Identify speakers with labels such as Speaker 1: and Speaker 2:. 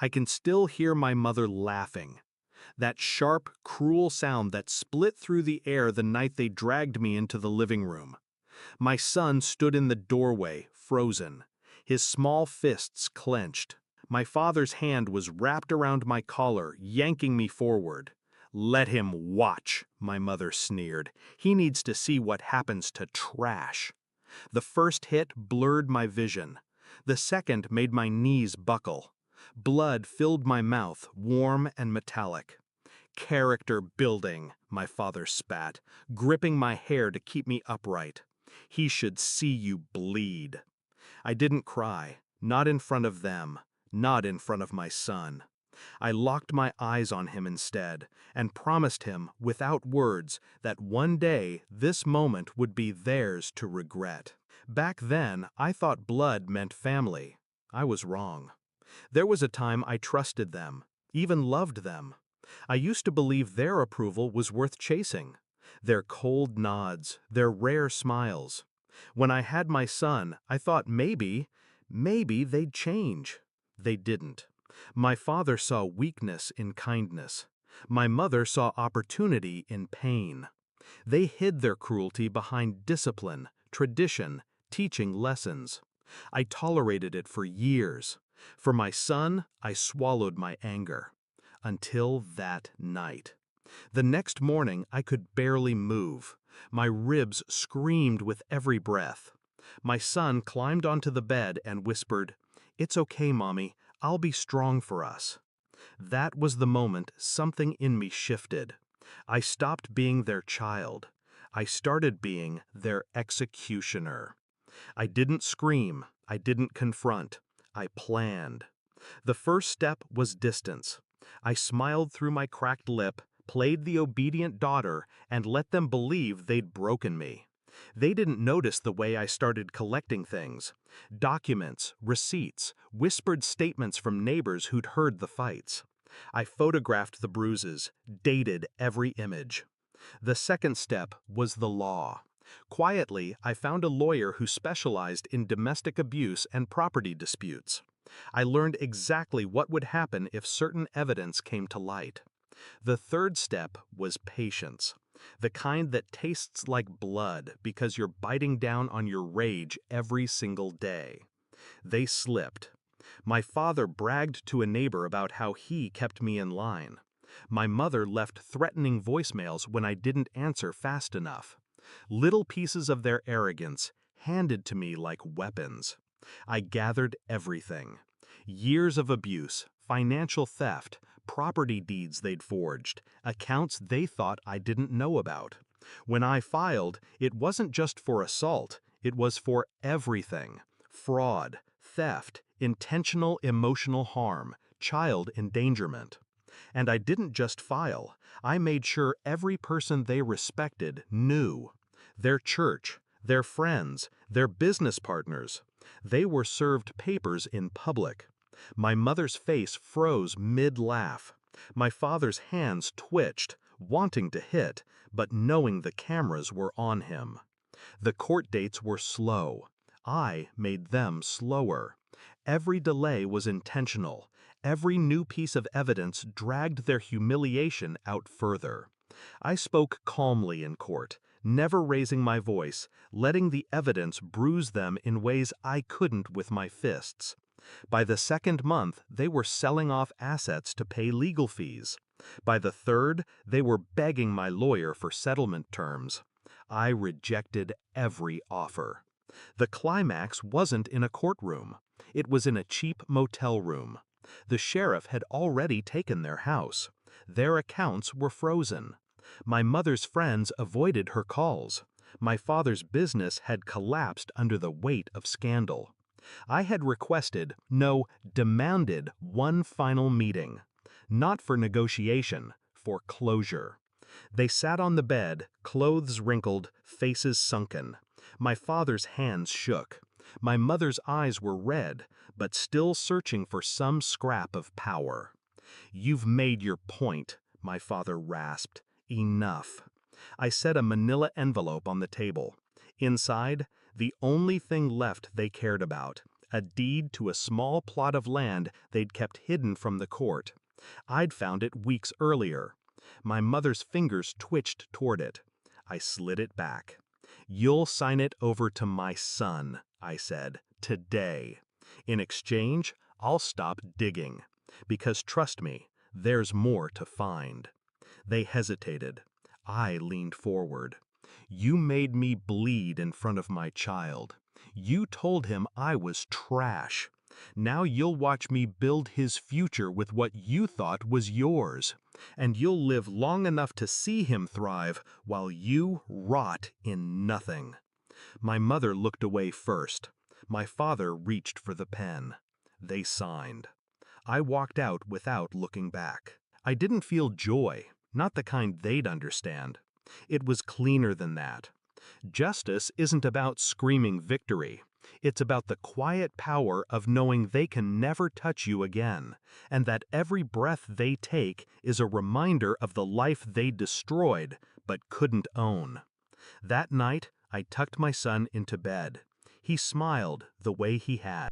Speaker 1: I can still hear my mother laughing. That sharp, cruel sound that split through the air the night they dragged me into the living room. My son stood in the doorway, frozen, his small fists clenched. My father's hand was wrapped around my collar, yanking me forward. "Let him watch," my mother sneered. "He needs to see what happens to trash." The first hit blurred my vision. The second made my knees buckle. Blood filled my mouth, warm and metallic. "Character building," my father spat, gripping my hair to keep me upright. "He should see you bleed." I didn't cry, not in front of them, not in front of my son. I locked my eyes on him instead, and promised him, without words, that one day this moment would be theirs to regret. Back then, I thought blood meant family. I was wrong. There was a time I trusted them, even loved them. I used to believe their approval was worth chasing. Their cold nods, their rare smiles. When I had my son, I thought maybe they'd change. They didn't. My father saw weakness in kindness. My mother saw opportunity in pain. They hid their cruelty behind discipline, tradition, teaching lessons. I tolerated it for years. For my son, I swallowed my anger. Until that night. The next morning, I could barely move. My ribs screamed with every breath. My son climbed onto the bed and whispered, "It's okay, Mommy. I'll be strong for us." That was the moment something in me shifted. I stopped being their child. I started being their executioner. I didn't scream. I didn't confront. I planned. The first step was distance. I smiled through my cracked lip, played the obedient daughter, and let them believe they'd broken me. They didn't notice the way I started collecting things. Documents, receipts, whispered statements from neighbors who'd heard the fights. I photographed the bruises, dated every image. The second step was the law. Quietly, I found a lawyer who specialized in domestic abuse and property disputes. I learned exactly what would happen if certain evidence came to light. The third step was patience, the kind that tastes like blood because you're biting down on your rage every single day. They slipped. My father bragged to a neighbor about how he kept me in line. My mother left threatening voicemails when I didn't answer fast enough. Little pieces of their arrogance handed to me like weapons. I gathered everything. Years of abuse, financial theft, property deeds they'd forged, accounts they thought I didn't know about. When I filed, it wasn't just for assault, it was for everything. Fraud, theft, intentional emotional harm, child endangerment. And I didn't just file, I made sure every person they respected knew. Their church, their friends, their business partners. They were served papers in public. My mother's face froze mid-laugh. My father's hands twitched, wanting to hit, but knowing the cameras were on him. The court dates were slow. I made them slower. Every delay was intentional. Every new piece of evidence dragged their humiliation out further. I spoke calmly in court, never raising my voice, letting the evidence bruise them in ways I couldn't with my fists. By the second month, they were selling off assets to pay legal fees. By the third, they were begging my lawyer for settlement terms. I rejected every offer. The climax wasn't in a courtroom. It was in a cheap motel room. The sheriff had already taken their house. Their accounts were frozen. My mother's friends avoided her calls. My father's business had collapsed under the weight of scandal. I had requested, no, demanded one final meeting. Not for negotiation, for closure. They sat on the bed, clothes wrinkled, faces sunken. My father's hands shook. My mother's eyes were red, but still searching for some scrap of power. "You've made your point," my father rasped. "Enough." I set a manila envelope on the table. Inside, the only thing left they cared about, A deed to a small plot of land they'd kept hidden from the court. I'd found it weeks earlier. My mother's fingers twitched toward it. I slid it back. "You'll sign it over to my son," I said, "today. In exchange, I'll stop digging. Because trust me, there's more to find." They hesitated. I leaned forward. "You made me bleed in front of my child. You told him I was trash. Now you'll watch me build his future with what you thought was yours. And you'll live long enough to see him thrive while you rot in nothing." My mother looked away first. My father reached for the pen. They signed. I walked out without looking back. I didn't feel joy, not the kind they'd understand. It was cleaner than that. Justice isn't about screaming victory. It's about the quiet power of knowing they can never touch you again, and that every breath they take is a reminder of the life they destroyed but couldn't own. That night, I tucked my son into bed. He smiled the way he had.